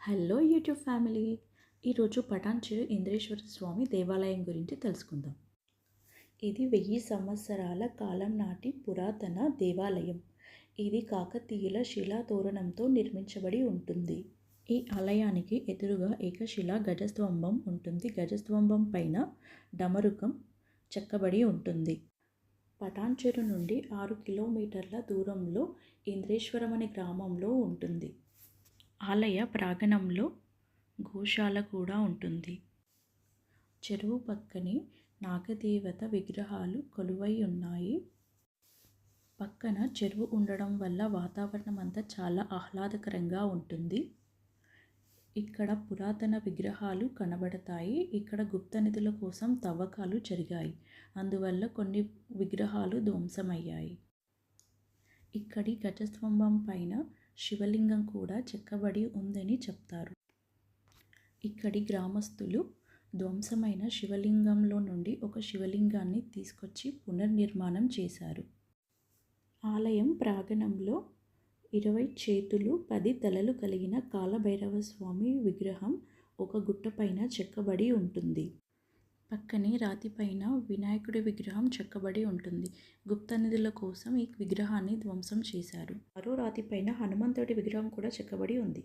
Hello YouTube family. ఈరోజు పటాన్చెరు ఇంద్రేశ్వర స్వామి దేవాలయం గురించి తెలుసుకుందాం. ఇది 1000 సంవత్సరాల కాలం నాటి పురాతన దేవాలయం. ఇది కాకతీయుల శిలాతోరణంతో నిర్మించబడి ఉంటుంది. ఈ ఆలయానికి ఎదురుగా ఏకశిలా గజస్తంభం ఉంటుంది. గజస్తంభం పైన డమరుకం చెక్కబడి ఉంటుంది. పటాన్చెరు నుండి 6 కిలోమీటర్ల దూరంలో ఇంద్రేశ్వరం అనే గ్రామంలో ఉంటుంది. ఆలయ ప్రాంగణంలో గోశాల కూడా ఉంటుంది. చెరువు పక్కనే నాగదేవత విగ్రహాలు కొలువై ఉన్నాయి. పక్కన చెరువు ఉండడం వల్ల వాతావరణం అంతా చాలా ఆహ్లాదకరంగా ఉంటుంది. ఇక్కడ పురాతన విగ్రహాలు కనబడతాయి. ఇక్కడ గుప్త నిధుల కోసం తవ్వకాలు జరిగాయి. అందువల్ల కొన్ని విగ్రహాలు ధ్వంసమయ్యాయి. ఇక్కడి గజస్తంభం పైన శివలింగం కూడా చెక్కబడి ఉందని చెప్తారు. ఇక్కడి గ్రామస్తులు ధ్వంసమైన శివలింగంలో నుండి ఒక శివలింగాన్ని తీసుకొచ్చి పునర్నిర్మాణం చేశారు. ఆలయం ప్రాంగణంలో 20 చేతులు 10 తలలు కలిగిన కాలభైరవ స్వామి విగ్రహం ఒక గుట్టపైన చెక్కబడి ఉంటుంది. పక్కనే రాతిపైన వినాయకుడి విగ్రహం చెక్కబడి ఉంటుంది. గుప్త నిధుల కోసం ఈ విగ్రహాన్ని ధ్వంసం చేశారు. మరో రాతిపైన హనుమంతుడి విగ్రహం కూడా చెక్కబడి ఉంది.